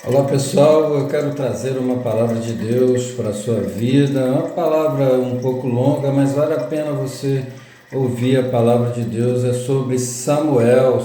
Olá pessoal, eu quero trazer uma palavra de Deus para a sua vida, uma palavra um pouco longa, mas vale a pena você ouvir a palavra de Deus. É sobre Samuel,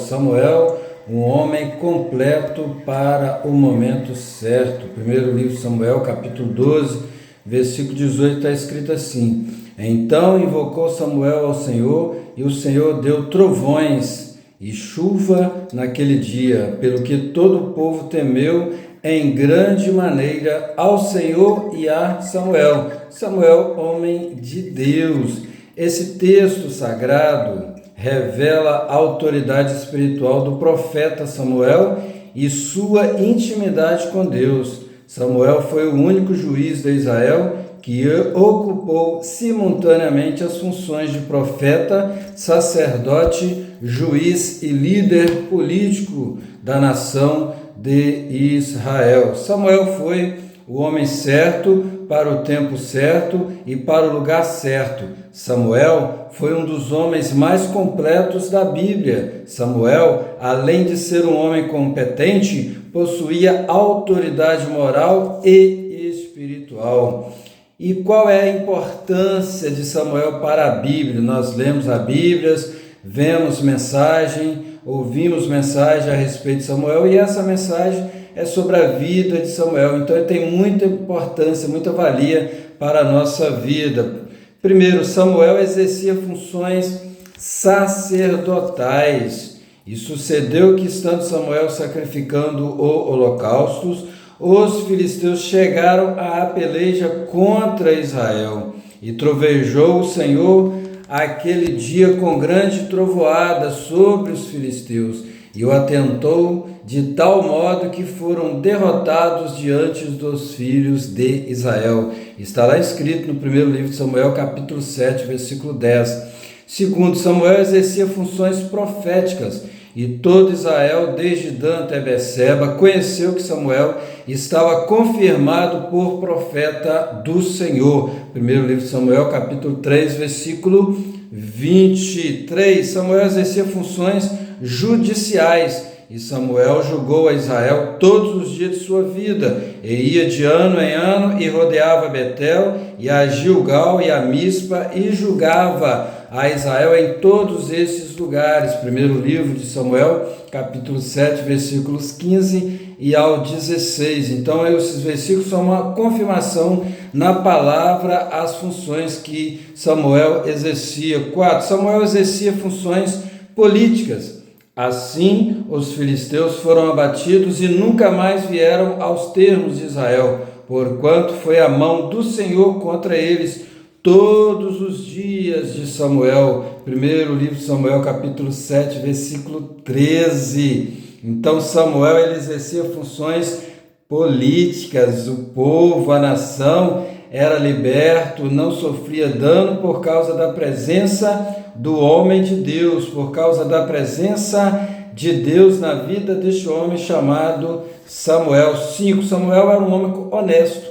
um homem completo para o momento certo. Primeiro livro de Samuel, capítulo 12, versículo 18, está escrito assim: Então invocou Samuel ao Senhor, e o Senhor deu trovões e chuva naquele dia, pelo que todo o povo temeu em grande maneira ao Senhor e a Samuel. Samuel, homem de Deus. Esse texto sagrado revela a autoridade espiritual do profeta Samuel e sua intimidade com Deus. Samuel foi o único juiz de Israel que ocupou simultaneamente as funções de profeta, sacerdote, juiz e líder político da nação de Israel. Samuel foi o homem certo para o tempo certo e para o lugar certo. Samuel foi um dos homens mais completos da Bíblia. Samuel, além de ser um homem competente, possuía autoridade moral e espiritual. E qual é a importância de Samuel para a Bíblia? Nós lemos a Bíblia, vemos mensagem, ouvimos mensagem a respeito de Samuel, e essa mensagem é sobre a vida de Samuel. Então ele tem muita importância, muita valia para a nossa vida. Primeiro, Samuel exercia funções sacerdotais, e sucedeu que, estando Samuel sacrificando holocaustos, os filisteus chegaram à peleja contra Israel, e trovejou o Senhor aquele dia com grande trovoada sobre os filisteus, e o atentou de tal modo que foram derrotados diante dos filhos de Israel. Está lá escrito no primeiro livro de Samuel, capítulo 7, versículo 10. Segundo, Samuel exercia funções proféticas, e todo Israel, desde Dan até Beceba, conheceu que Samuel estava confirmado por profeta do Senhor. Primeiro livro de Samuel, capítulo 3, versículo 23. Samuel exercia funções judiciais, e Samuel julgou a Israel todos os dias de sua vida, e ia de ano em ano e rodeava Betel, e a Gilgal e a Mispa, e julgava a Israel em todos esses lugares. Primeiro livro de Samuel, capítulo 7, versículos 15 e ao 16. Então, esses versículos são uma confirmação na palavra as funções que Samuel exercia. 4. Samuel exercia funções políticas. Assim, os filisteus foram abatidos e nunca mais vieram aos termos de Israel, porquanto foi a mão do Senhor contra eles todos os dias de Samuel. Primeiro livro de Samuel, capítulo 7, versículo 13. Então Samuel ele exercia funções políticas. O povo, a nação era liberto, não sofria dano por causa da presença do homem de Deus, por causa da presença de Deus na vida deste homem chamado Samuel. 5. Samuel era um homem honesto,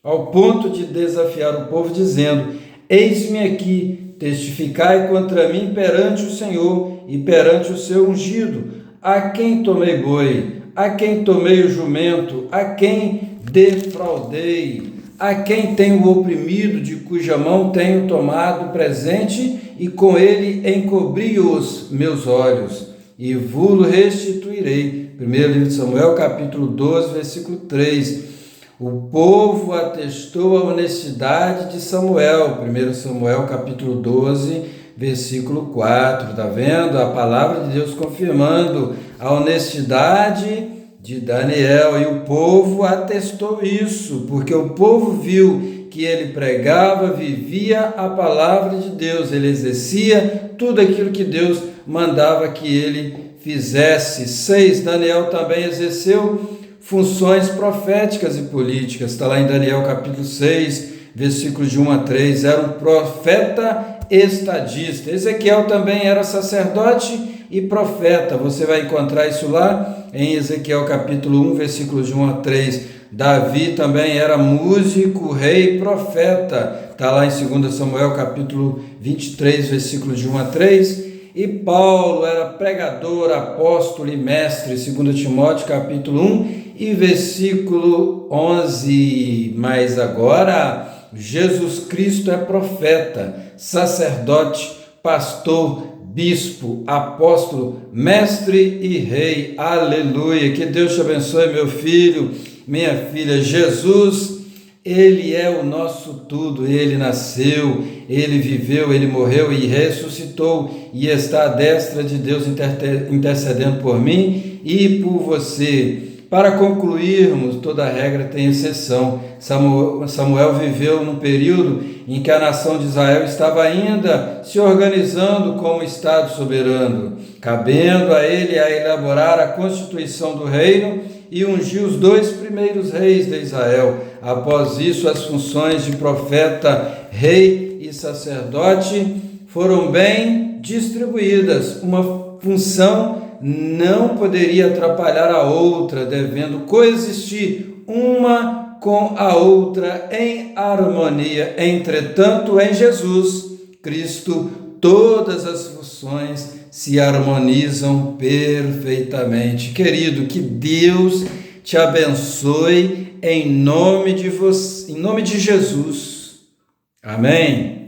ao ponto de desafiar o povo, dizendo: Eis-me aqui, testificai contra mim perante o Senhor e perante o seu ungido, a quem tomei boi, a quem tomei o jumento, a quem defraudei, a quem tenho oprimido, de cuja mão tenho tomado presente, e com ele encobri os meus olhos, e vos restituirei. Primeiro livro de Samuel, capítulo 12, versículo 3. O povo atestou a honestidade de Samuel. 1 Samuel, capítulo 12, versículo 4. Está vendo? A palavra de Deus confirmando a honestidade de Daniel. E o povo atestou isso, porque o povo viu que ele pregava, vivia a palavra de Deus. Ele exercia tudo aquilo que Deus mandava que ele fizesse. 6. Daniel também exerceu funções proféticas e políticas. Está lá em Daniel capítulo 6, versículos de 1 a 3. Era um profeta estadista. Ezequiel também era sacerdote e profeta. Você vai encontrar isso lá em Ezequiel capítulo 1, versículos de 1 a 3. Davi também era músico, rei e profeta. Está lá em 2 Samuel capítulo 23, versículos de 1 a 3. e Paulo era pregador, apóstolo e mestre, 2 Timóteo capítulo 1 e versículo 11. Mas agora Jesus Cristo é profeta, sacerdote, pastor, bispo, apóstolo, mestre e rei. Aleluia! Que Deus te abençoe, meu filho, minha filha. Jesus, Ele é o nosso tudo. Ele nasceu, Ele viveu, Ele morreu e ressuscitou e está à destra de Deus intercedendo por mim e por você. Para concluirmos, toda regra tem exceção. Samuel viveu num período em que a nação de Israel estava ainda se organizando como Estado soberano, cabendo a ele a elaborar a constituição do reino e ungir os 2 primeiros reis de Israel. Após isso, as funções de profeta, rei e sacerdote foram bem distribuídas. Uma função não poderia atrapalhar a outra, devendo coexistir uma com a outra em harmonia. Entretanto, em Jesus Cristo, todas as funções se harmonizam perfeitamente. Querido, que Deus te abençoe em nome de Jesus. Amém.